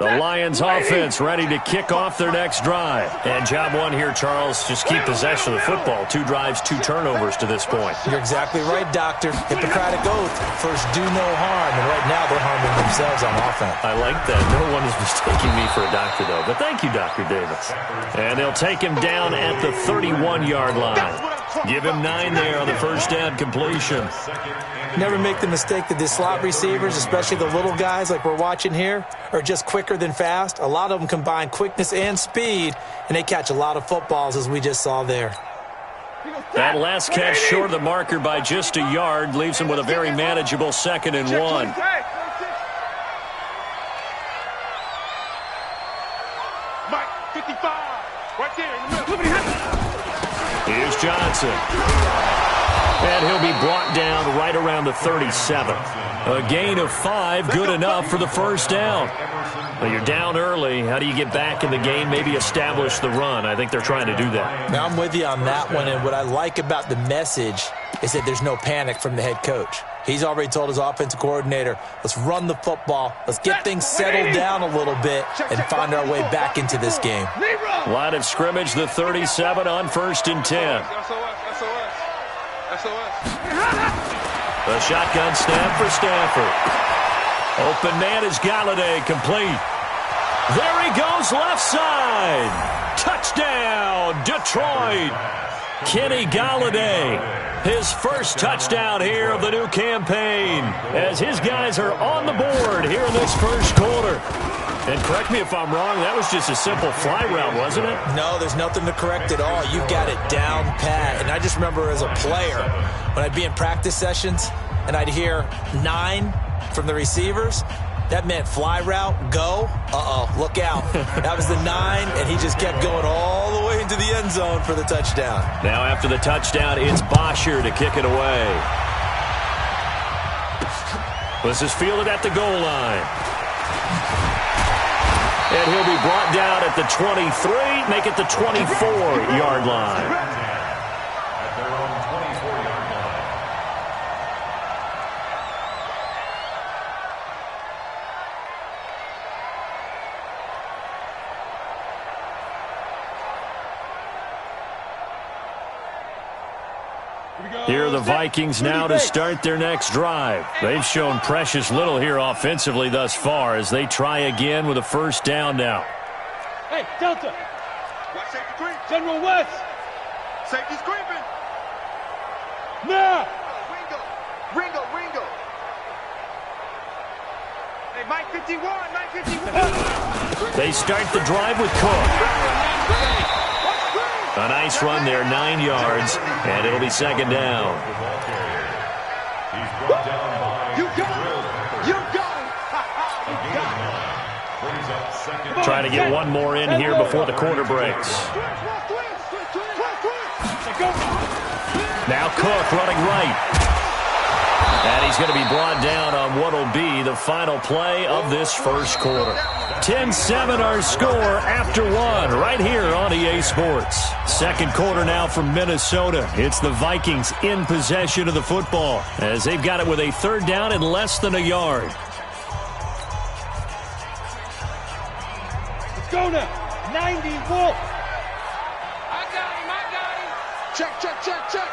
The Lions offense ready to kick off their next drive. And job one here, Charles, just keep possession of the football. 2 drives, 2 turnovers to this point. You're exactly right, Doctor. Hippocratic oath. First, do no harm. And right now, they're harming themselves on offense. I like that. No one is mistaking me for a doctor, though. But thank you, Dr. Davis. And they'll take him down at the 31-yard line. Give him 9 there on the first down completion. Never make the mistake that the slot receivers, especially the little guys like we're watching here, are just quicker than fast. A lot of them combine quickness and speed, and they catch a lot of footballs, as we just saw there. That last catch short of the marker by just a yard leaves him with a very manageable 2nd and 1. Mike, 55, right there in the middle. Here's Johnson. And he'll be brought down right around the 37th. A gain of 5, good enough for the first down. Well, you're down early. How do you get back in the game, maybe establish the run? I think they're trying to do that. Now, I'm with you on that one, and what I like about the message is that there's no panic from the head coach. He's already told his offensive coordinator, let's run the football, let's get things settled down a little bit, and find our way back into this game. Line of scrimmage, the 37 on 1st and 10. The shotgun snap for Stafford. Open man is Galladay, complete. There he goes, left side. Touchdown, Detroit. Kenny Galladay, his first touchdown here of the new campaign, as his guys are on the board here in this first quarter. And correct me if I'm wrong, that was just a simple fly route, wasn't it? No, there's nothing to correct at all. You've got it down pat. And I just remember as a player, when I'd be in practice sessions and I'd hear 9 from the receivers, that meant fly route, go. Look out. That was the 9, and he just kept going all the way into the end zone for the touchdown. Now after the touchdown, it's Bosher to kick it away. This is fielded at the goal line. And he'll be brought down at the 23, make it the 24-yard line. Here are the Vikings now to start their next drive. They've shown precious little here offensively thus far as they try again with a first down now. Hey, Delta. Watch safety creep. General West. Safety's creeping. Now. Ringo. Hey, Mike 51. They start the drive with Cook. A nice run there, 9 yards, and it'll be 2nd down. Trying to get one more in here before the quarter breaks. Now Cook running right. And he's going to be brought down on what will be the final play of this first quarter. 10-7 our score after 1 right here on EA Sports. Second quarter now from Minnesota. It's the Vikings in possession of the football as they've got it with a 3rd down and less than a yard. Let's go now. 90 Wolf. I got him. Check.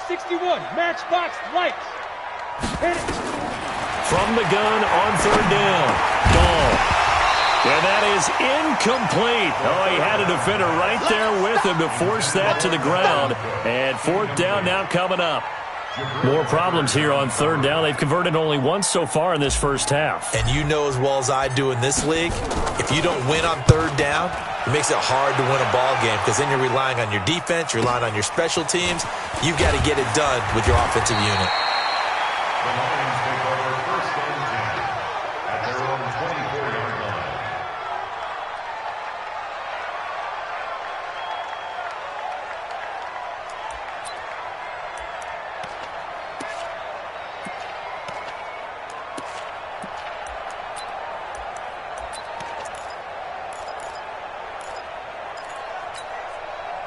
61, matchbox lights. Hit it. From the gun on 3rd down. Ball. And that is incomplete. Oh, he had a defender right there with him to force that to the ground. And 4th down now coming up. More problems here on 3rd down. They've converted only once so far in this first half. And you know as well as I do in this league, if you don't win on 3rd down, it makes it hard to win a ball game because then you're relying on your defense, you're relying on your special teams. You've got to get it done with your offensive unit.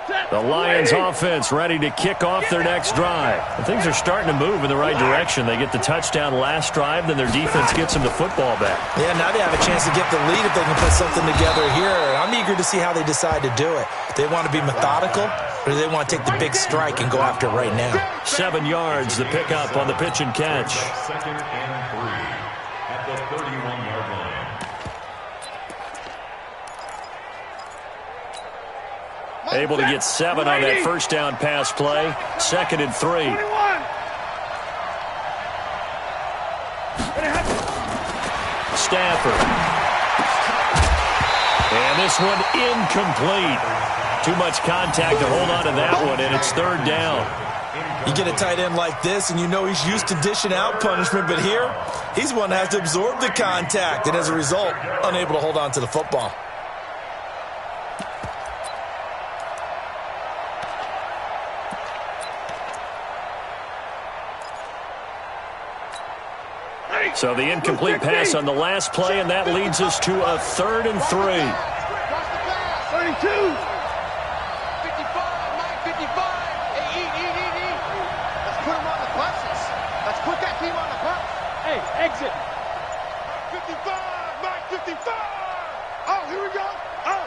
The Lions offense ready to kick off their next drive. And things are starting to move in the right direction. They get the touchdown last drive, then their defense gets them the football back. Yeah, now they have a chance to get the lead if they can put something together here. I'm eager to see how they decide to do it. Do they want to be methodical, or do they want to take the big strike and go after it right now? 7 yards, the pickup on the pitch and catch. Second and 3 at the 31-yard line. Able to get 7 on that first down pass play. 2nd and 3. Stafford. And this one incomplete. Too much contact to hold on to that one, and it's 3rd down. You get a tight end like this, and you know he's used to dishing out punishment, but here, he's one that has to absorb the contact, and as a result, unable to hold on to the football. So the incomplete pass on the last play, and that leads us to a 3rd and 3. 32. 55, Mike, 55. Hey, eat. Let's put him on the buses. Let's put that team on the bus. Hey, exit. 55, Mike, 55. Oh, here we go. Oh.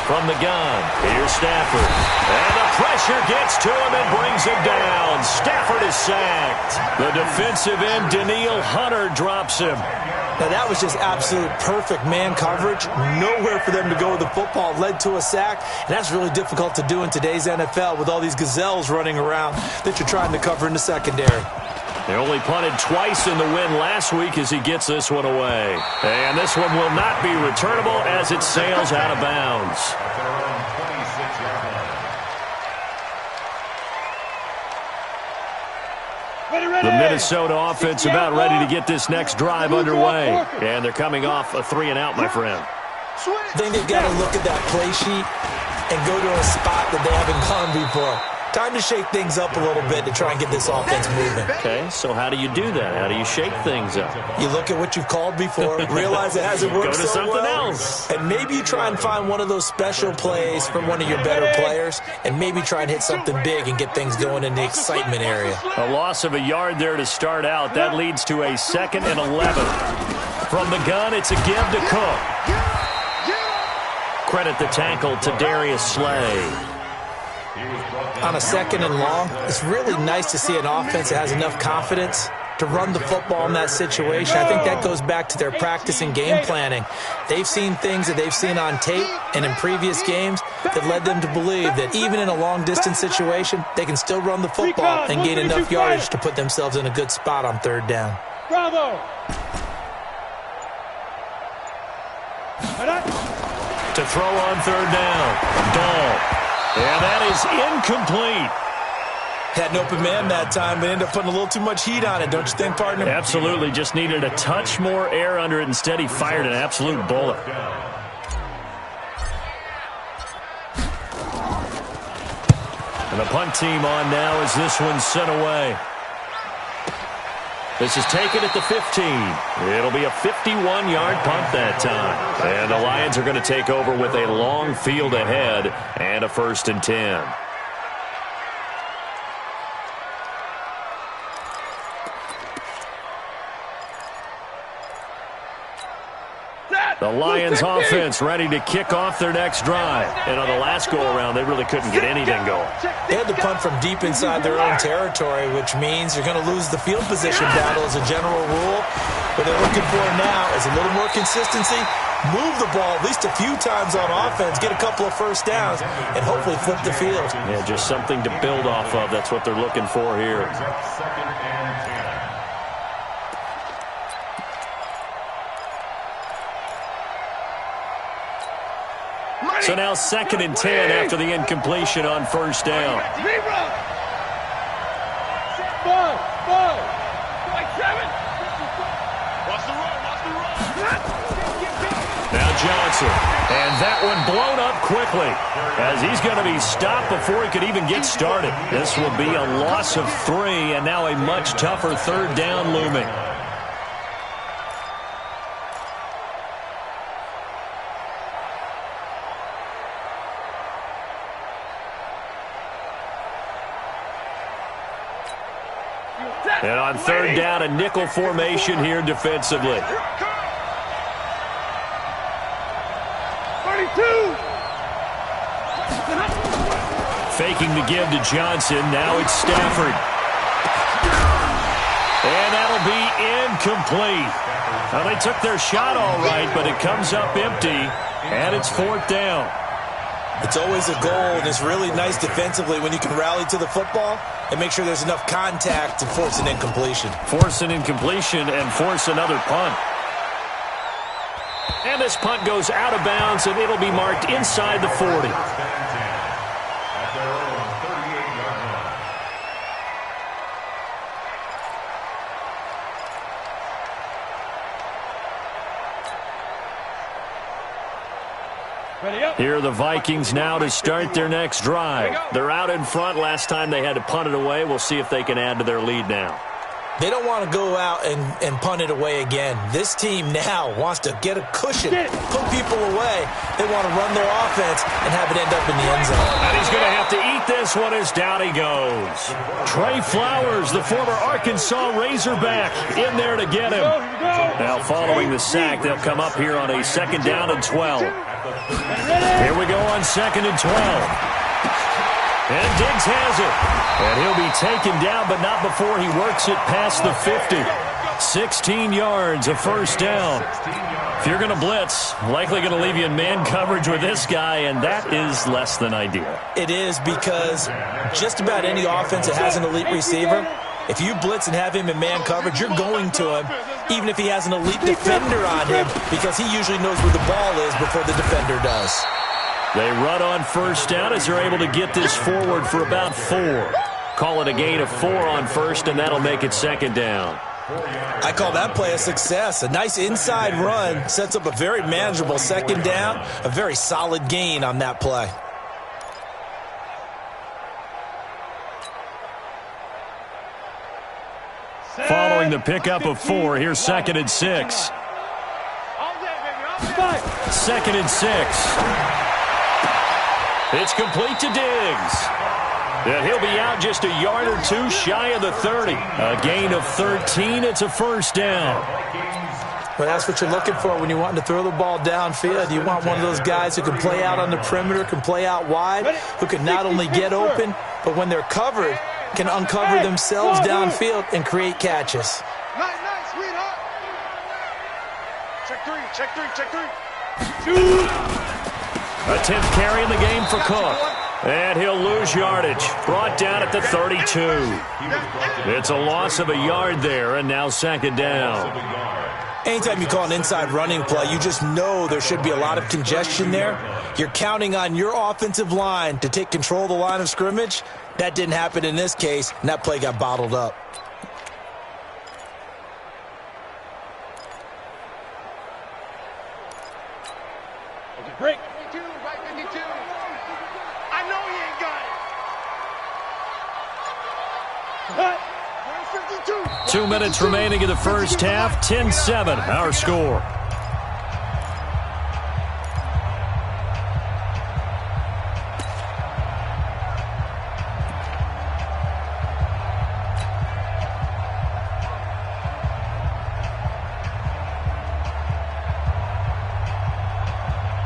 From the gun, here's Stafford. And the pressure gets to him and brings him down. Stafford is sacked. The defensive end, Danielle Hunter, drops him. Now, that was just absolute perfect man coverage. Nowhere for them to go with the football. Led to a sack, and that's really difficult to do in today's NFL with all these gazelles running around that you're trying to cover in the secondary. They only punted twice in the win last week as he gets this one away. And this one will not be returnable as it sails out of bounds. The Minnesota offense about ready to get this next drive underway. And they're coming off a 3-and-out, my friend. I think they've got to look at that play sheet and go to a spot that they haven't gone before. Time to shake things up a little bit to try and get this offense moving. Okay, so how do you do that? How do you shake things up? You look at what you've called before, realize it hasn't worked Go to so something well, else. and maybe you try and find one of those special plays from one of your better players, and maybe try and hit something big and get things going in the excitement area. A loss of a yard there to start out. That leads to a 2nd and 11. From the gun, it's a give to Cook. Credit the tackle to Darius Slay. On a 2nd and long, it's really nice to see an offense that has enough confidence to run the football in that situation. I think that goes back to their practice and game planning. They've seen things that they've seen on tape and in previous games that led them to believe that even in a long-distance situation, they can still run the football and gain enough yardage to put themselves in a good spot on 3rd down. Bravo. To throw on 3rd down, Dahl. And that is incomplete. Had an open man that time, but ended up putting a little too much heat on it, don't you think, partner? Absolutely. Just needed a touch more air under it. Instead, he fired an absolute bullet. And the punt team on now as this one's sent away. This is taken at the 15. It'll be a 51-yard punt that time. And the Lions are going to take over with a long field ahead and a 1st and 10. The Lions offense ready to kick off their next drive. And on the last go-around, they really couldn't get anything going. They had to punt from deep inside their own territory, which means you're going to lose the field position battle as a general rule. What they're looking for now is a little more consistency, move the ball at least a few times on offense, get a couple of first downs, and hopefully flip the field. Yeah, just something to build off of. That's what they're looking for here. So now 2nd and 10 after the incompletion on 1st down. Now Johnson. And that one blown up quickly as he's going to be stopped before he could even get started. This will be a loss of 3 and now a much tougher 3rd down looming. And on third down, a nickel formation here defensively. 32. Faking the give to Johnson. Now it's Stafford. And that'll be incomplete. Well, they took their shot all right, but it comes up empty, and it's fourth down. It's always a goal, and it's really nice defensively when you can rally to the football and make sure there's enough contact to force an incompletion. Force an incompletion and force another punt. And this punt goes out of bounds, and it'll be marked inside the 40. Here are the Vikings now to start their next drive. They're out in front. Last time they had to punt it away. We'll see if they can add to their lead now. They don't want to go out and punt it away again. This team now wants to get a cushion, put people away. They want to run their offense and have it end up in the end zone. And he's going to have to eat this one as down he goes. Trey Flowers, the former Arkansas Razorback, in there to get him. Now following the sack, they'll come up here on a second down and 12. Here we go on second and 12. And Diggs has it. And he'll be taken down, but not before he works it past the 50. 16 yards, a first down. If you're going to blitz, likely going to leave you in man coverage with this guy, and that is less than ideal. It is, because just about any offense that has an elite receiver, if you blitz and have him in man coverage, you're going to him, even if he has an elite defender on him, because he usually knows where the ball is before the defender does. They run on first down as they're able to get this forward for about 4. Call it a gain of 4 on first, and that'll make it second down. I call that play a success. A nice inside run sets up a very manageable second down, a very solid gain on that play. Following the pickup of 4, here's second and 6. Second and 6. It's complete to Diggs. And he'll be out just a yard or 2 shy of the 30. A gain of 13. It's a first down. Well, that's what you're looking for when you want to throw the ball downfield. You want one of those guys who can play out on the perimeter, can play out wide, who can not only get open, but when they're covered, can uncover themselves downfield and create catches. Nice, sweetheart. Check 3. A 10th carry in the game for Cook. And he'll lose yardage. Brought down at the 32. It's a loss of a yard there, and now second down. Anytime you call an inside running play, you just know there should be a lot of congestion there. You're counting on your offensive line to take control of the line of scrimmage. That didn't happen in this case, and that play got bottled up. Break. 52, right 52. I know he ain't got it. 2 minutes remaining in the first half. 10-7, our score.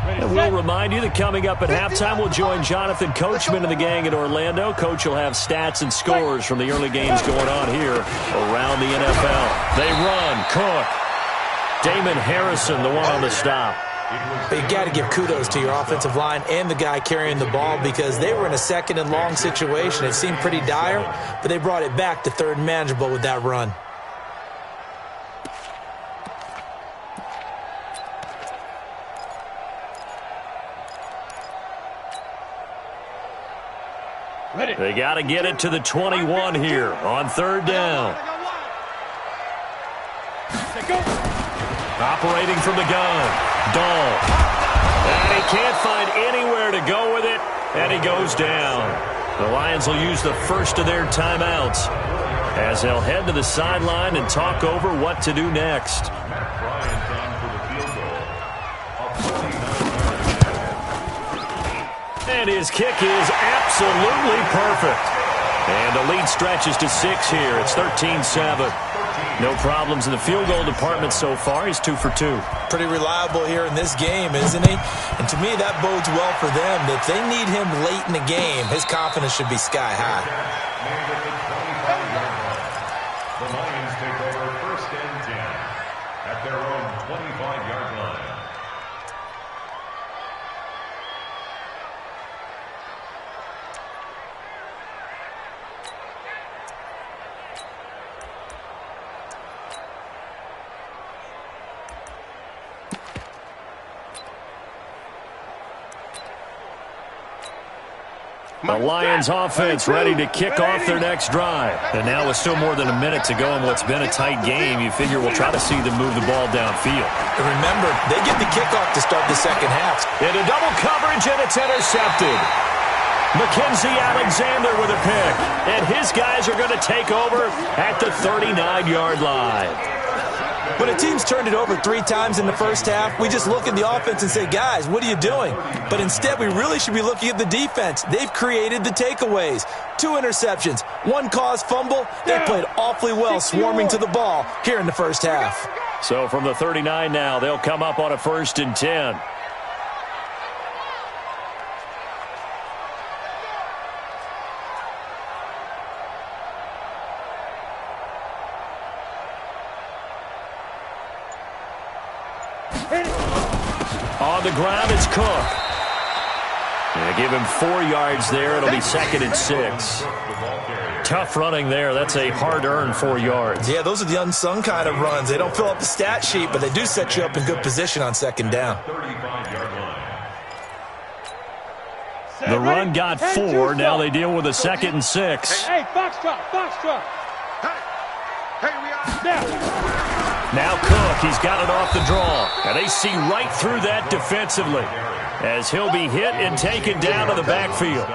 And we'll remind you that coming up at halftime, we'll join Jonathan Coachman and the gang in Orlando. Coach will have stats and scores from the early games going on here around the NFL. They run. Cook. Damon Harrison, the one on the stop. But you got to give kudos to your offensive line and the guy carrying the ball, because they were in a second and long situation. It seemed pretty dire, but they brought it back to third and manageable with that run. They got to get it to the 21 here on third down. Operating from the gun, Dahl. And he can't find anywhere to go with it, and he goes down. The Lions will use the first of their timeouts as they'll head to the sideline and talk over what to do next. And his kick is absolutely perfect. And the lead stretches to 6 here. It's 13-7. No problems in the field goal department so far. He's 2 for 2. Pretty reliable here in this game, isn't he? And to me, that bodes well for them. If they need him late in the game, his confidence should be sky high. The Lions take over 1st and 10 at their own 25-yard line. The Lions offense ready to kick off their next drive. And now with still more than a minute to go in what's been a tight game, you figure we'll try to see them move the ball downfield. And remember, they get the kickoff to start the second half. Into double coverage, and it's intercepted. Mackenzie Alexander with a pick. And his guys are going to take over at the 39-yard line. When a team's turned it over 3 times in the first half, we just look at the offense and say, guys, what are you doing? But instead, we really should be looking at the defense. They've created the takeaways. 2 interceptions, 1 caused fumble. They played awfully well swarming to the ball here in the first half. So from the 39 now, they'll come up on a 1st and 10. On the ground, it's Cook. They give him 4 yards there. It'll be 2nd and 6. Tough running there. That's a hard-earned 4 yards. Yeah, those are the unsung kind of runs. They don't fill up the stat sheet, but they do set you up in good position on 2nd down. The run got 4. Now they deal with a 2nd and 6. Hey, Foxtrot, Foxtrot. Hey, we are now. Now Cook, he's got it off the draw. And they see right through that defensively as he'll be hit and taken down to the backfield.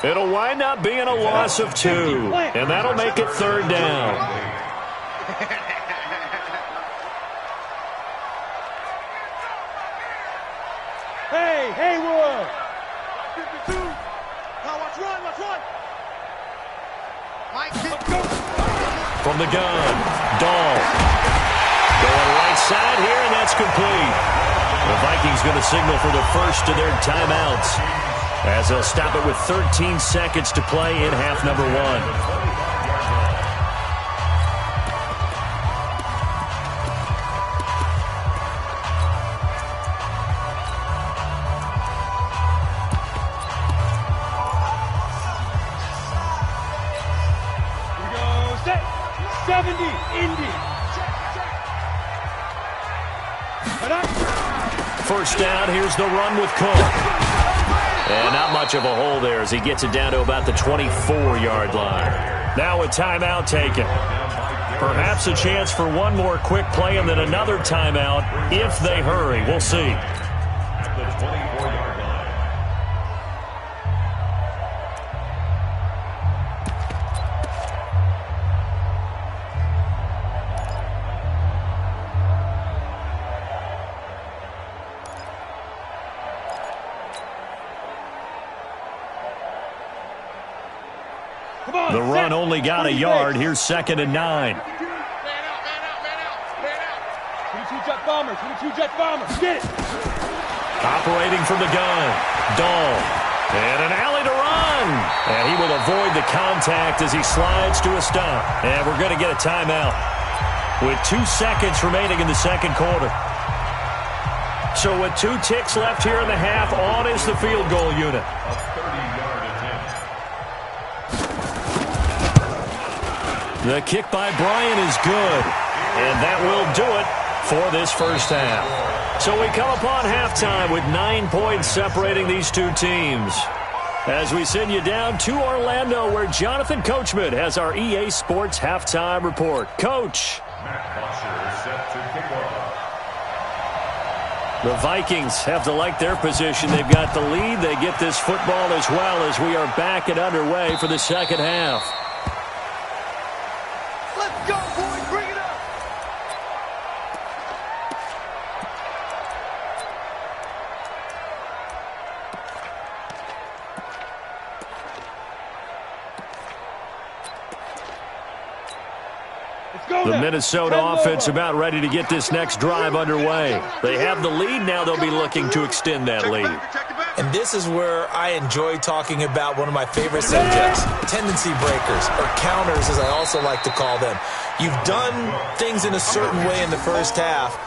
It'll wind up being a loss of 2, and that'll make it 3rd down. Hey, Haywood. 52. Now watch run. Mike, from the gun, Dahl. Going right side here, and that's complete. The Vikings going to signal for the first of their timeouts as they'll stop it with 13 seconds to play in half number 1. First down, here's the run with Cook. And not much of a hole there as he gets it down to about the 24-yard line. Now a timeout taken. Perhaps a chance for one more quick play and then another timeout if they hurry. We'll see. The run only got a yard. Here's 2nd and 9. Man out. 22-jet bombers. 22-jet bombers. Get it. Operating from the gun. Dahl. And an alley to run. And he will avoid the contact as he slides to a stop. And we're going to get a timeout with 2 seconds remaining in the second quarter. So with 2 ticks left here in the half, on is the field goal unit. The kick by Bryant is good, and that will do it for this first half. So we come upon halftime with 9 points separating these 2 teams. As we send you down to Orlando, where Jonathan Coachman has our EA Sports halftime report. Coach. The Vikings have to like their position. They've got the lead. They get this football as well as we are back and underway for the second half. Let's go, boys. Bring it up. The Minnesota offense about ready to get this next drive underway. They have the lead now. They'll be looking to extend that lead. And this is where I enjoy talking about one of my favorite subjects, tendency breakers, or counters as I also like to call them. You've done things in a certain way in the first half,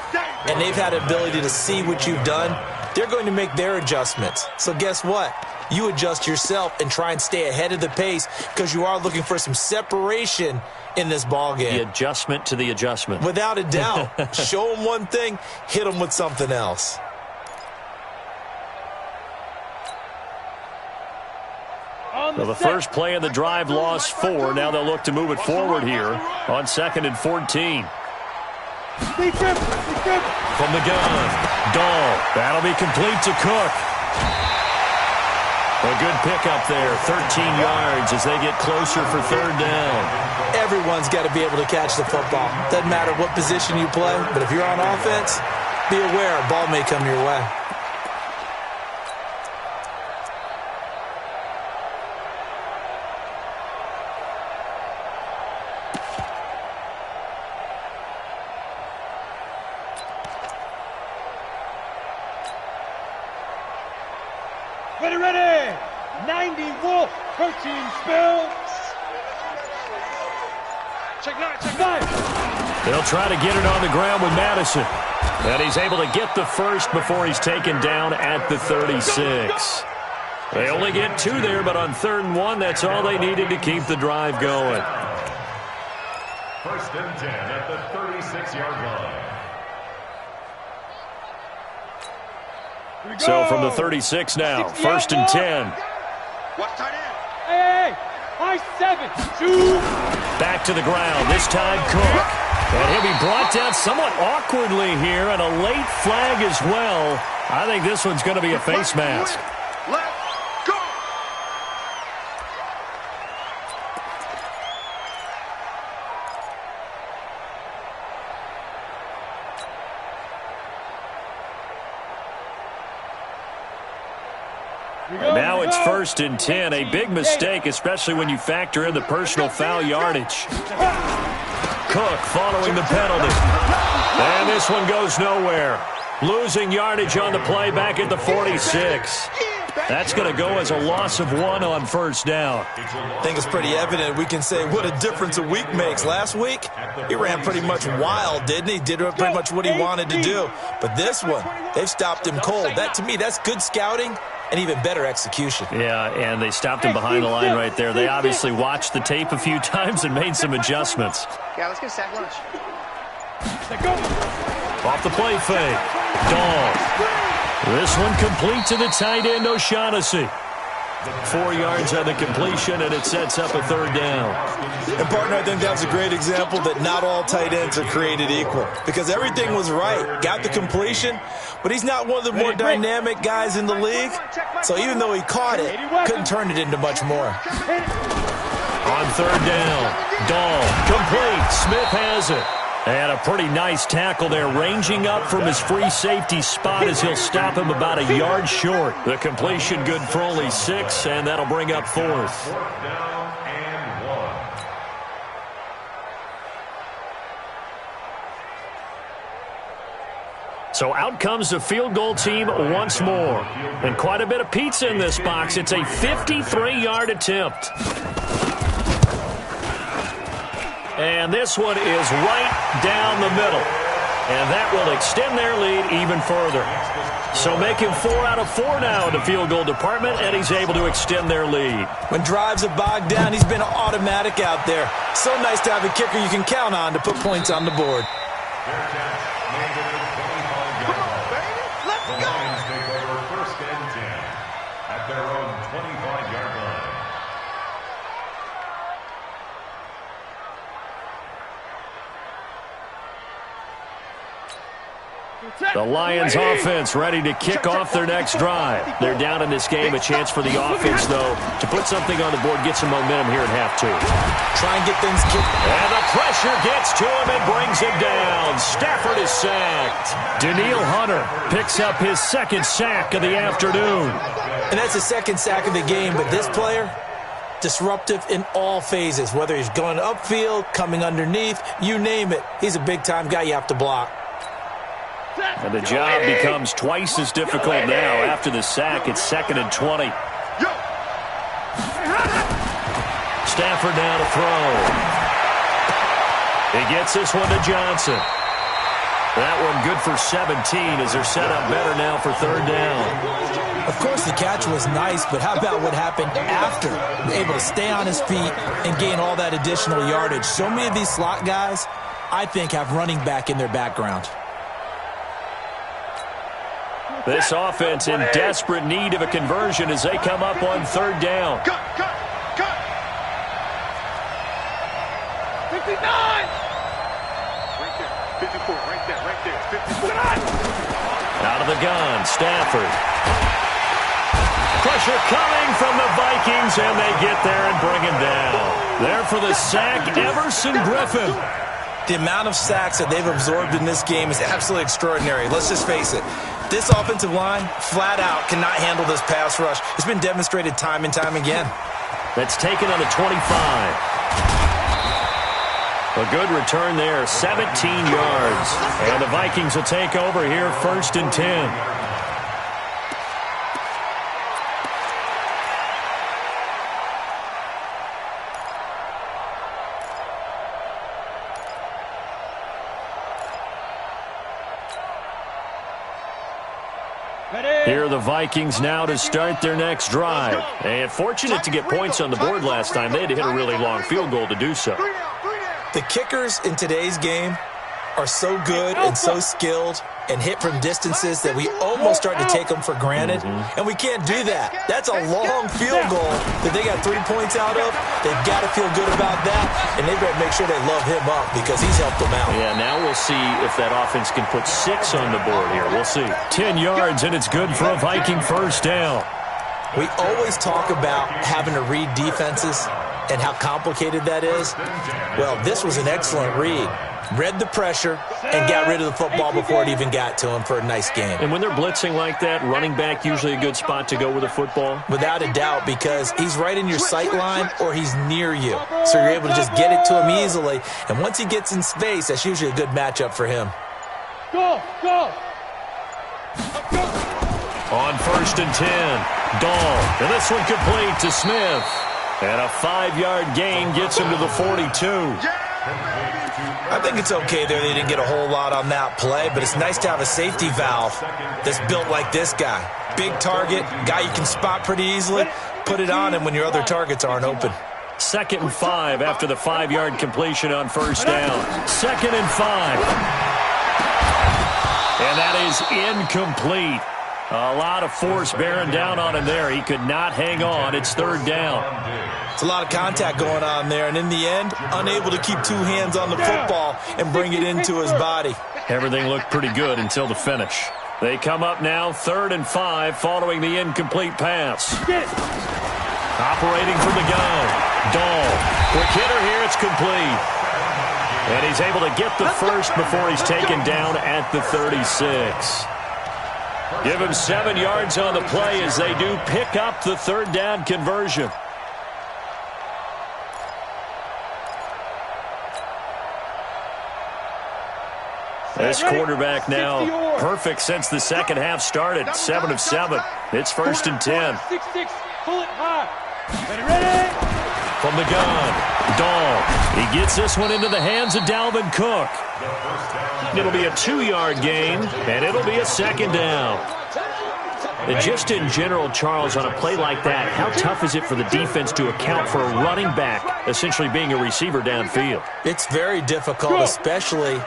and they've had the ability to see what you've done. They're going to make their adjustments. So guess what? You adjust yourself and try and stay ahead of the pace because you are looking for some separation in this ball game. The adjustment to the adjustment. Without a doubt. Show them one thing, hit them with something else. Well, the first play of the drive lost 4. Now they'll look to move it forward here on 2nd and 14. From the gun, Dahl. That'll be complete to Cook. A good pickup there, 13 yards as they get closer for 3rd down. Everyone's got to be able to catch the football. Doesn't matter what position you play, but if you're on offense, be aware a ball may come your way. Ready! 90 Wolf, protein spill. Check 9. They'll try to get it on the ground with Madison. And he's able to get the first before he's taken down at the 36. They only get 2 there, but on 3rd and 1, that's all they needed to keep the drive going. 1st and 10 at the 36-yard line. So from the 36 now, 1st and 10. Watch tight end. Hey, high 7, 2. Back to the ground, this time Cook. And he'll be brought down somewhat awkwardly here, and a late flag as well. I think this one's going to be a face mask. Let's go. Now it's 1st and 10, a big mistake, especially when you factor in the personal foul yardage. Cook following the penalty. And this one goes nowhere. Losing yardage on the play back at the 46. That's going to go as a loss of 1 on 1st down. I think it's pretty evident. We can say what a difference a week makes. Last week, he ran pretty much wild, didn't he? Did pretty much what he wanted to do. But this one, they've stopped him cold. That, to me, that's good scouting and even better execution. Yeah, and they stopped him behind the line right there. They obviously watched the tape a few times and made some adjustments. Yeah, let's get a sack lunch. Off the play fake. Dahl. This one complete to the tight end, O'Shaughnessy. 4 yards on the completion, and it sets up a 3rd down. And, partner, I think that was a great example that not all tight ends are created equal because everything was right. Got the completion, but he's not one of the more dynamic guys in the league. So even though he caught it, couldn't turn it into much more. On 3rd down, Dahl, complete. Smith has it. And a pretty nice tackle there, ranging up from his free safety spot as he'll stop him about a yard short. The completion good for only 6, and that'll bring up 4th. 4th down and 1. So out comes the field goal team once more. And quite a bit of pizza in this box. It's a 53-yard attempt. And this one is right down the middle. And that will extend their lead even further. So make him 4 out of 4 now in the field goal department, and he's able to extend their lead. When drives are bogged down, he's been automatic out there. So nice to have a kicker you can count on to put points on the board. The Lions take over 1st and 10 at their own 25-yard line. The Lions offense ready to kick off their next drive. They're down in this game. A chance for the offense, though, to put something on the board, get some momentum here at half 2. Try and get things kicked. And the pressure gets to him and brings him down. Stafford is sacked. Danielle Hunter picks up his 2nd sack of the afternoon. And that's the 2nd sack of the game, but this player, disruptive in all phases, whether he's going upfield, coming underneath, you name it. He's a big-time guy you have to block. And the job becomes twice as difficult now. After the sack, it's 2nd and 20. Stafford now to throw. He gets this one to Johnson. That one good for 17 as they're set up better now for 3rd down. Of course, the catch was nice, but how about what happened after? Able to stay on his feet and gain all that additional yardage. So many of these slot guys, I think, have running back in their background. This offense in desperate need of a conversion as they come up on 3rd down. Cut! 59! Right there, 54, right there, 54. Out of the gun, Stafford. Pressure coming from the Vikings, and they get there and bring him down. There for the sack, Everson Griffin. The amount of sacks that they've absorbed in this game is absolutely extraordinary. Let's just face it. This offensive line, flat out, cannot handle this pass rush. It's been demonstrated time and time again. That's taken on the 25. A good return there, 17 yards. And the Vikings will take over here, 1st and 10. Here are the Vikings now to start their next drive. And fortunate to get points on the board last time. They had to hit a really long field goal to do so. The kickers in today's game are so good and so skilled and hit from distances that we almost start to take them for granted. And we can't do that. That's a long field goal that they got 3 points out of. They've got to feel good about that, and they better make sure they love him up because he's helped them out. Yeah, now we'll see if that offense can put 6 on the board here. We'll see. 10 yards, and it's good for a Viking 1st down. We always talk about having to read defenses and how complicated that is. Well, this was an excellent read. Read the pressure and got rid of the football before it even got to him for a nice game. And when they're blitzing like that, running back usually a good spot to go with the football? Without a doubt, because he's right in your sight line or he's near you. So you're able to just get it to him easily. And once he gets in space, that's usually a good matchup for him. Go! On 1st and 10, Dahl. And this one complete to Smith. And a 5-yard gain gets him to the 42. I think it's okay there. They didn't get a whole lot on that play, but it's nice to have a safety valve that's built like this guy. Big target, guy you can spot pretty easily. Put it on him when your other targets aren't open. 2nd and 5 after the 5-yard completion on 1st down. 2nd and 5. And that is incomplete. A lot of force bearing down on him there. He could not hang on. It's 3rd down. It's a lot of contact going on there, and in the end, unable to keep 2 hands on the football and bring it into his body. Everything looked pretty good until the finish. They come up now 3rd and 5 following the incomplete pass. Operating from the gun. Dahl. Quick hitter here. It's complete. And he's able to get the first before he's taken down at the 36. Give him 7 yards on the play as they do pick up the 3rd down conversion. This quarterback now perfect since the second half started. 7 of 7. It's 1st and 10. 6-6, pull it high. Ready? From the gun, Dahl. He gets this one into the hands of Dalvin Cook. It'll be a 2-yard gain, and it'll be a 2nd down. And just in general, Charles, on a play like that, how tough is it for the defense to account for a running back essentially being a receiver downfield? It's very difficult, especially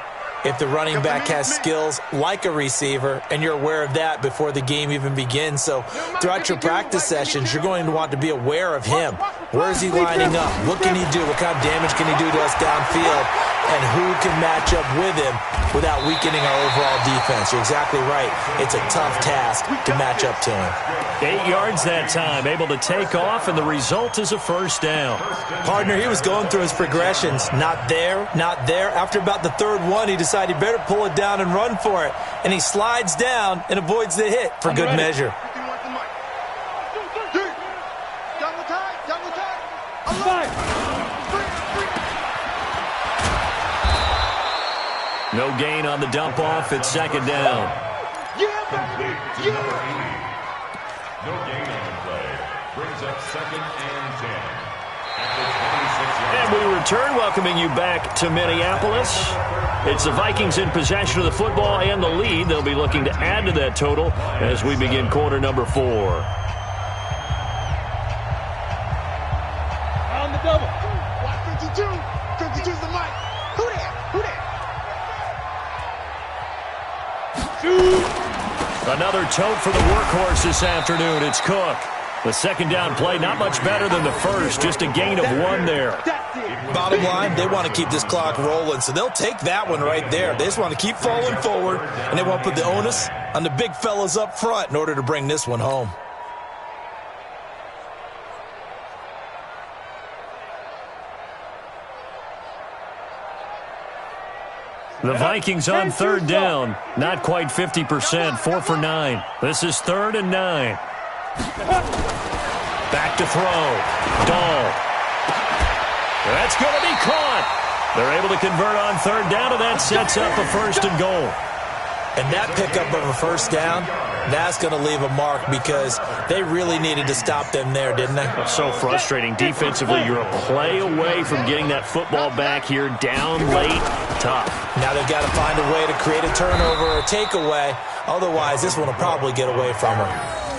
if the running back has skills like a receiver, and you're aware of that before the game even begins. So throughout your practice sessions, you're going to want to be aware of him. Where is he lining up? What can he do? What kind of damage can he do to us downfield? And who can match up with him without weakening our overall defense? You're exactly right. It's a tough task to match up to him. 8 yards that time, able to take off, and the result is a 1st down. Partner, he was going through his progressions. Not there, not there. After about the 3rd one, he decided he better pull it down and run for it. And he slides down and avoids the hit for good measure. No gain on the dump off. It's second down. Complete to number 80. No gain on the play. Brings up 2nd and 10. At the 26-yard And we return, welcoming you back to Minneapolis. It's the Vikings in possession of the football and the lead. They'll be looking to add to that total as we begin quarter number 4. On the double. 52. 52's the mic. Who there? Who there? Another tote for the workhorse this afternoon. It's Cook. The second down play, not much better than the first, just a gain of 1 there. Bottom line, they want to keep this clock rolling, so they'll take that one right there. They just want to keep falling forward, and they want to put the onus on the big fellas up front in order to bring this one home. The Vikings on third down. Not quite 50%, 4 for 9. This is 3rd and 9. Back to throw. Dahl. That's going to be caught. They're able to convert on third down, and that sets up a 1st and goal. And that pickup of a 1st down, that's going to leave a mark because they really needed to stop them there, didn't they? So frustrating. Defensively, you're a play away from getting that football back here, down late, tough. Now they've got to find a way to create a turnover or a takeaway. Otherwise, this one will probably get away from them.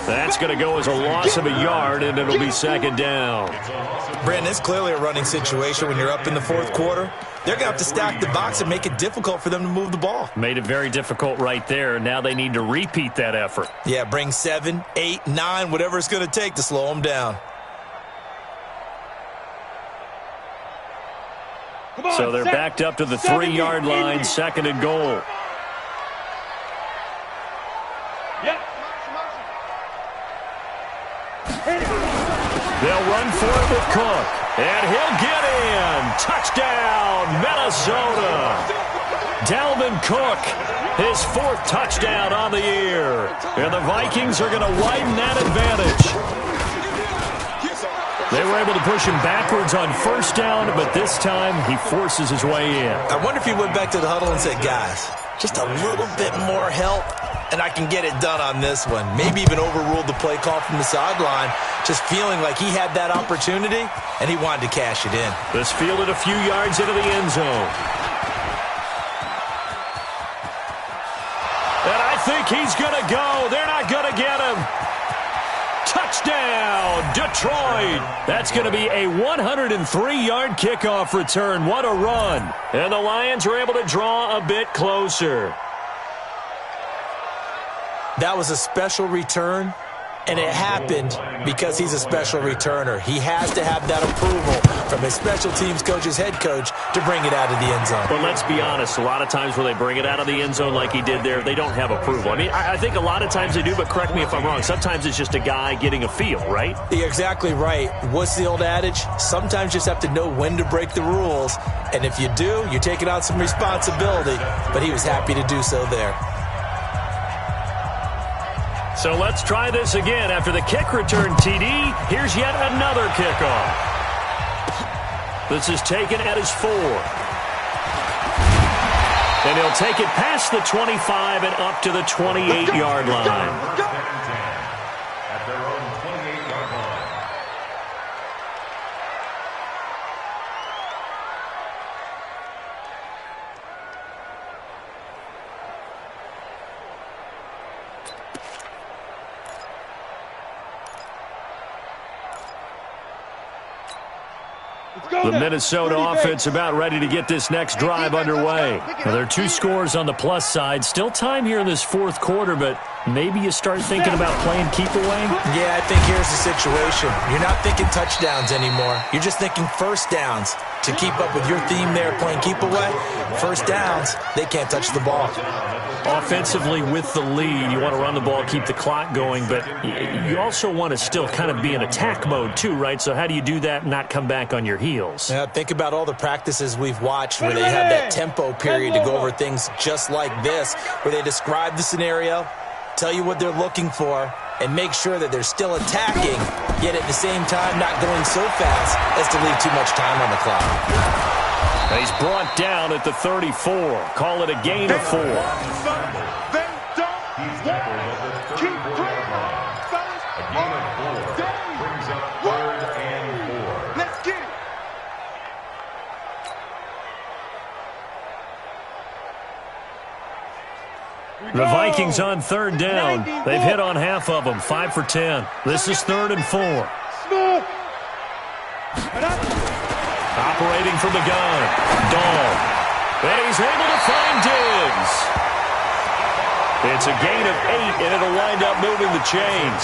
That's going to go as a loss of a yard, and it'll be second down. Brandon, it's clearly a running situation when you're up in the 4th quarter. They're going to have to stack the box and make it difficult for them to move the ball. Made it very difficult right there. Now they need to repeat that effort. Yeah, bring 7, 8, 9, whatever it's going to take to slow them down. So they're backed up to the 3-yard line, 2nd and goal. They'll run for it with Cook. And he'll get in. Touchdown, Minnesota. Dalvin Cook, his 4th touchdown on the year. And the Vikings are going to widen that advantage. They were able to push him backwards on 1st down, but this time he forces his way in. I wonder if he went back to the huddle and said, guys, just a little bit more help, and I can get it done on this one. Maybe even overruled the play call from the sideline, just feeling like he had that opportunity, and he wanted to cash it in. This fielded a few yards into the end zone. And I think he's going to go. They're not going to get him. Touchdown, Detroit. That's going to be a 103-yard kickoff return. What a run. And the Lions are able to draw a bit closer. That was a special return, and it happened because he's a special returner. He has to have that approval from his special teams coach, his head coach, to bring it out of the end zone. But let's be honest, a lot of times when they bring it out of the end zone like he did there, they don't have approval. I mean, I think a lot of times they do, but correct me if I'm wrong. Sometimes it's just a guy getting a feel, right? You're exactly right. What's the old adage? Sometimes you just have to know when to break the rules, and if you do, you're taking on some responsibility, but he was happy to do so there. So let's try this again. After the kick return TD, here's yet another kickoff. This is taken at his 4. And he'll take it past the 25 and up to the 28-yard line. at their own 28-yard line. The Minnesota offense about ready to get this next drive underway. Now, there are 2 scores on the plus side. Still time here in this 4th quarter, but maybe you start thinking about playing keep away? Yeah, I think here's the situation. You're not thinking touchdowns anymore. You're just thinking 1st downs. To keep up with your theme there, playing keep away, 1st downs, they can't touch the ball. Offensively with the lead, you want to run the ball, keep the clock going, but you also want to still kind of be in attack mode too, right? So how do you do that and not come back on your heels? Yeah, think about all the practices we've watched where they have that tempo period to go over things just like this, where they describe the scenario, tell you what they're looking for, and make sure that they're still attacking, yet at the same time not going so fast as to leave too much time on the clock. He's brought down at the 34. Call it a gain of 4. They don't keep playing, fellas. A gain of 4 brings up 3rd and 4. Let's get it. The Vikings on 3rd down. They've hit on half of them, 5 for 10. This is 3rd and 4. Operating from the gun, Dahl. And he's able to find Diggs. It's a gain of 8, and it'll wind up moving the chains.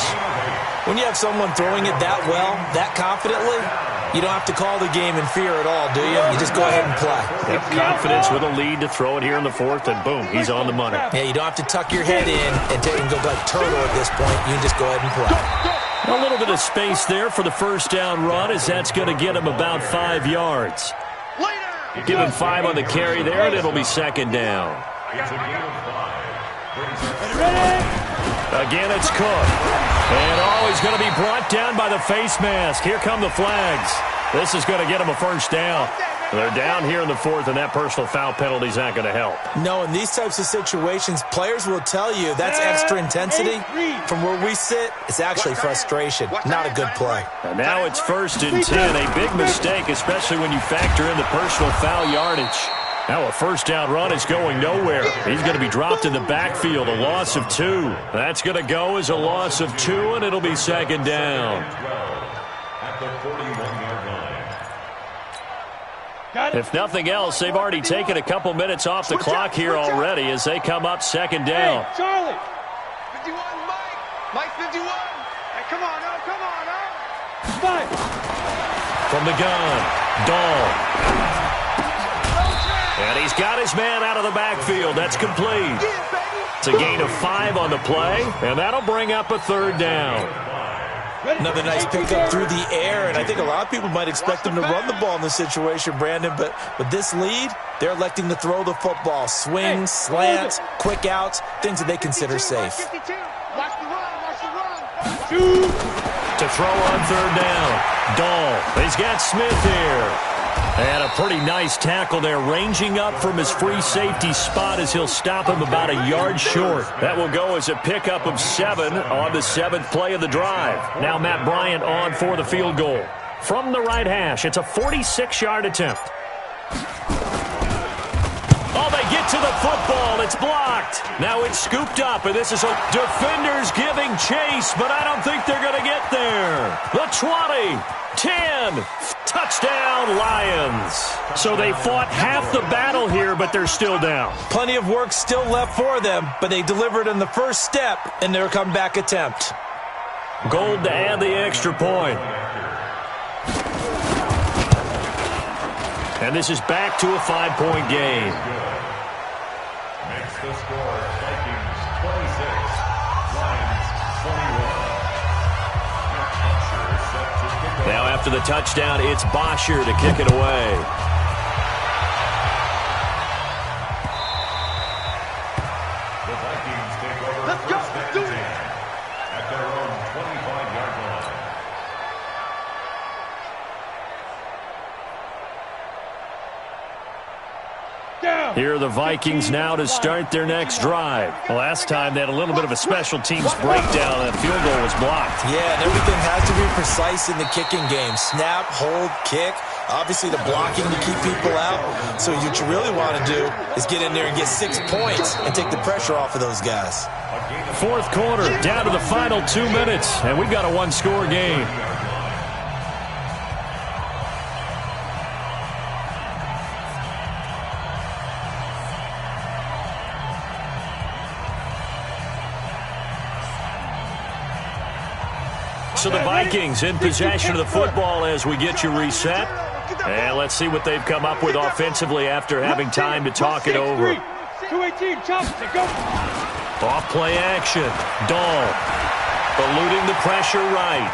When you have someone throwing it that well, that confidently, you don't have to call the game in fear at all, do you? You just go ahead and play. Yep, confidence with a lead to throw it here in the 4th, and boom, he's on the money. Yeah, you don't have to tuck your head in and go like turtle at this point. You can just go ahead and play. A little bit of space there for the first down run, as that's going to get him about 5 yards. Give him 5 on the carry there, and it'll be 2nd down. It's a gain of 5. Again, it's Cook. And he's going to be brought down by the face mask. Here come the flags. This is going to get him a first down. They're down here in the 4th, and that personal foul penalty is not going to help. No, in these types of situations, players will tell you that's extra intensity. From where we sit, it's actually frustration, not a good play. And now it's 1st and 10, a big mistake, especially when you factor in the personal foul yardage. Now a first down run is going nowhere. He's going to be dropped in the backfield, a loss of 2. That's going to go as a loss of 2, and it'll be 2nd down. At the 41-yard line. If nothing else, they've already taken a couple minutes off the clock here already as they come up 2nd down. Hey, Charlie. 51, Mike. Mike 51. Hey, come on now, come on now. 5. From the gun, Dahl. And he's got his man out of the backfield. That's complete. It's a gain of 5 on the play, and that'll bring up a 3rd down. Another nice pickup through the air, and I think a lot of people might expect them to run the ball in this situation, Brandon, but with this lead, they're electing to throw the football. Swings, slants, quick outs, things that they consider safe. Watch the run, watch the run. To throw on 3rd down, Dahl. He's got Smith here. And a pretty nice tackle there, ranging up from his free safety spot as he'll stop him about a yard short. That will go as a pickup of 7 on the 7th play of the drive. Now Matt Bryant on for the field goal. From the right hash, it's a 46-yard attempt. Oh, they get to the football. It's blocked. Now it's scooped up, and this is a defenders giving chase, but I don't think they're going to get there. The 20, 10, touchdown Lions. So they fought half the battle here, but they're still down. Plenty of work still left for them, but they delivered in the first step in their comeback attempt. Gold to add the extra point. And this is back to a 5-point game. Makes the score Vikings 26, Lions 21. Now after the touchdown, it's Bosher to kick it away. The Vikings take over Let's go, first do and it. 10 at their own 25-yard line. Here are the Vikings now to start their next drive. Last time they had a little bit of a special teams breakdown. That field goal was blocked. Yeah, and everything has to be precise in the kicking game. Snap, hold, kick. Obviously the blocking to keep people out. So what you really want to do is get in there and get 6 points and take the pressure off of those guys. 4th quarter, down to the final 2 minutes, and we've got a 1-score game. So the Vikings in possession of the football as we get you reset. And let's see what they've come up with offensively after having time to talk it over. 218, chop, go. Off play action. Dahl eluding the pressure right.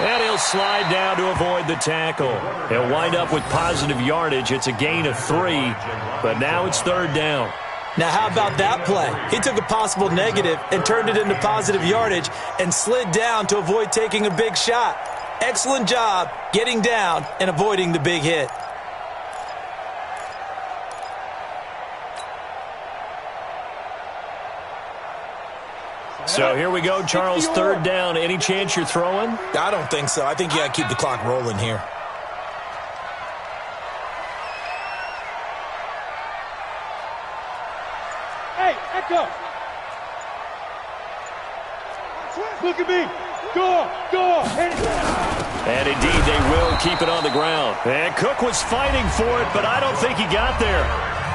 And he'll slide down to avoid the tackle. He'll wind up with positive yardage. It's a gain of 3, but now it's 3rd down. Now, how about that play? He took a possible negative and turned it into positive yardage and slid down to avoid taking a big shot. Excellent job getting down and avoiding the big hit. So here we go, Charles, third down. Any chance you're throwing? I don't think so. I think you got to keep the clock rolling here. Hey, Echo. Look at me. Go. And indeed, they will keep it on the ground. And Cook was fighting for it, but I don't think he got there.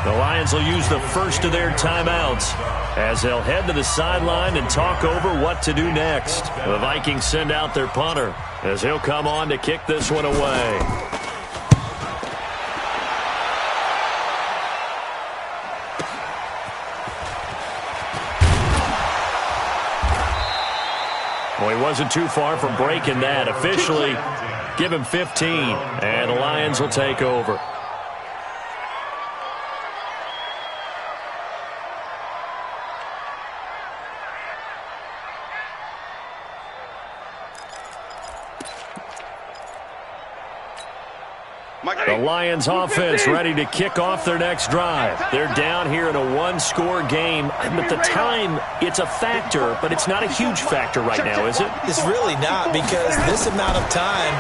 The Lions will use the first of their timeouts as they'll head to the sideline and talk over what to do next. The Vikings send out their punter as he'll come on to kick this one away. Well, he wasn't too far from breaking that. Officially, give him 15, and the Lions will take over. The Lions offense ready to kick off their next drive. They're down here in a one-score game. At the time, it's a factor, but it's not a huge factor right now, is it? It's really not, because this amount of time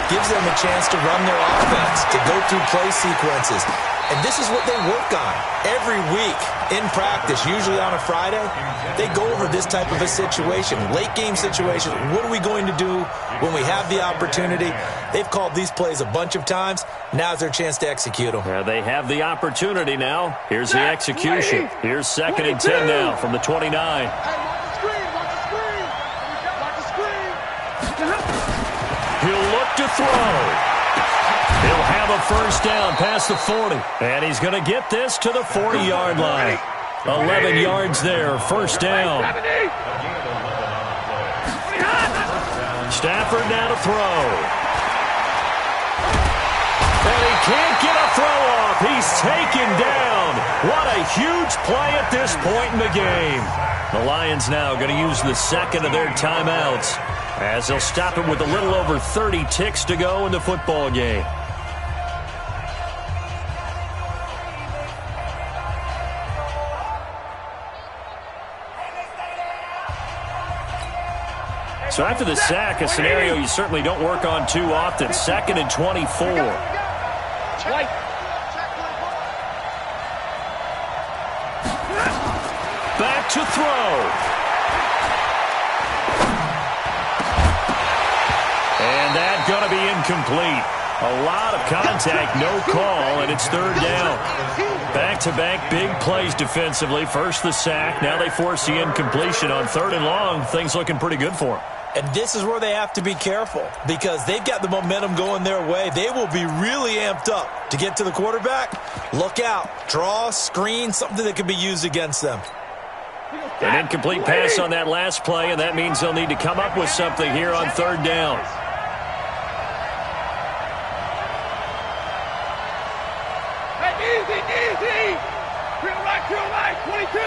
gives them a chance to run their offense, to go through play sequences. And this is what they work on every week in practice, usually on a Friday. They go over this type of a situation, late-game situation. What are we going to do when we have the opportunity? They've called these plays a bunch of times. Now's their chance to execute them. Yeah, they have the opportunity now. Here's the execution. Here's 2nd and 10 now from the 29. Hey, watch the screen. He'll look to throw. He'll have a first down past the 40. And he's going to get this to the 40-yard line. 11 yards there, first down. Stafford now to throw. And he can't get a throw off. He's taken down. What a huge play at this point in the game. The Lions now going to use the second of their timeouts as they'll stop him with a little over 30 ticks to go in the football game. So after the sack, a scenario you certainly don't work on too often. 2nd and 24. Back to throw. And that's going to be incomplete. A lot of contact, no call, and it's third down. Back-to-back big plays defensively. First the sack, now they force the incompletion on 3rd and long. Things looking pretty good for them. And this is where they have to be careful, because they've got the momentum going their way. They will be really amped up to get to the quarterback. Look out. Draw, screen, something that can be used against them. An incomplete pass on that last play, and that means they'll need to come up with something here on 3rd down. Easy. Drill right, 22.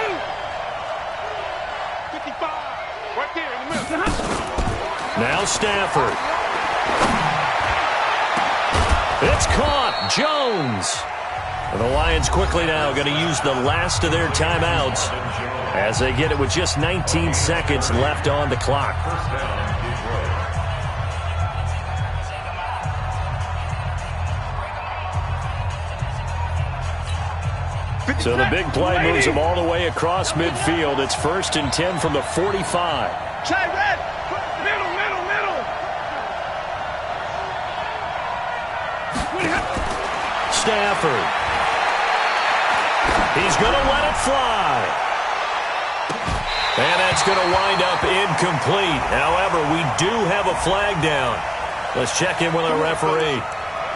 55. Right there in the middle. Now Stafford. It's caught. Jones. And the Lions quickly now going to use the last of their timeouts as they get it with just 19 seconds left on the clock. So the big play moves them all the way across midfield. It's 1st and 10 from the 45. Try red. Middle. Stafford. He's going to let it fly. And that's going to wind up incomplete. However, we do have a flag down. Let's check in with our referee.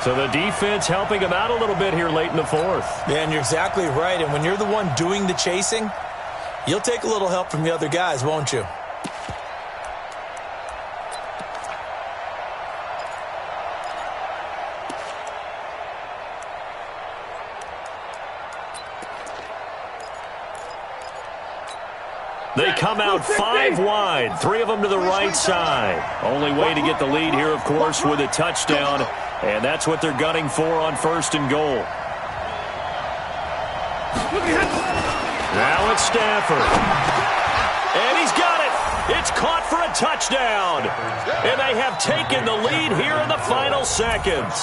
So the defense helping him out a little bit here late in the 4th. Yeah, and you're exactly right. And when you're the one doing the chasing, you'll take a little help from the other guys, won't you? They come out 5 wide, 3 of them to the right side. Only way to get the lead here, of course, with a touchdown, and that's what they're gunning for on 1st and goal. Now it's Stafford. And he's got it. It's caught for a touchdown. And they have taken the lead here in the final seconds.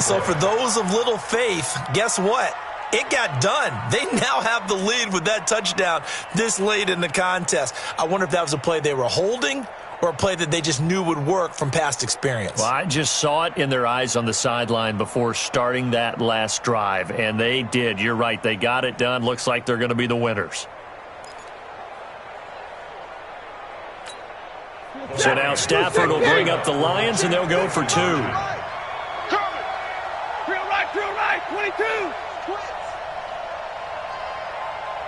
So for those of little faith, guess what? It got done. They now have the lead with that touchdown this late in the contest. I wonder if that was a play they were holding or a play that they just knew would work from past experience. Well, I just saw it in their eyes on the sideline before starting that last drive, and they did. You're right. They got it done. Looks like they're going to be the winners. So now Stafford will bring up the Lions, and they'll go for 2. Drill right, 22.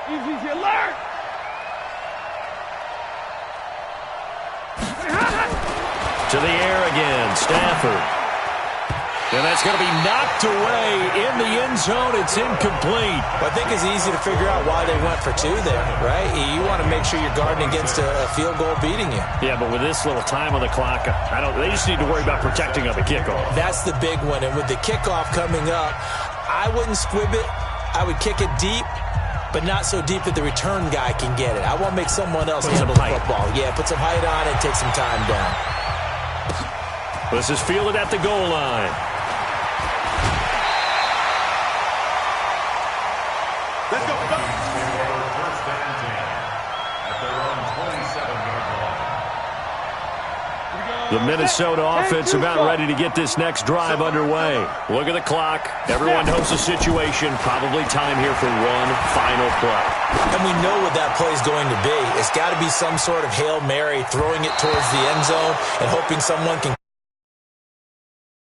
Easy, alert. To the air again, Stafford. And that's going to be knocked away in the end zone. It's incomplete. Well, I think it's easy to figure out why they went for 2 there, right? You want to make sure you're guarding against a field goal beating you. Yeah, but with this little time on the clock, they just need to worry about protecting up a kickoff. That's the big one. And with the kickoff coming up, I wouldn't squib it. I would kick it deep, but not so deep that the return guy can get it. I want to make someone else handle the football. Yeah, put some height on it and take some time down. This is fielded at the goal line. Let's go. First and 10 at their own 27-yard line. The Minnesota offense about ready to get this next drive underway. Look at the clock. Everyone knows the situation. Probably time here for one final play. And we know what that play is going to be. It's got to be some sort of Hail Mary, throwing it towards the end zone and hoping someone can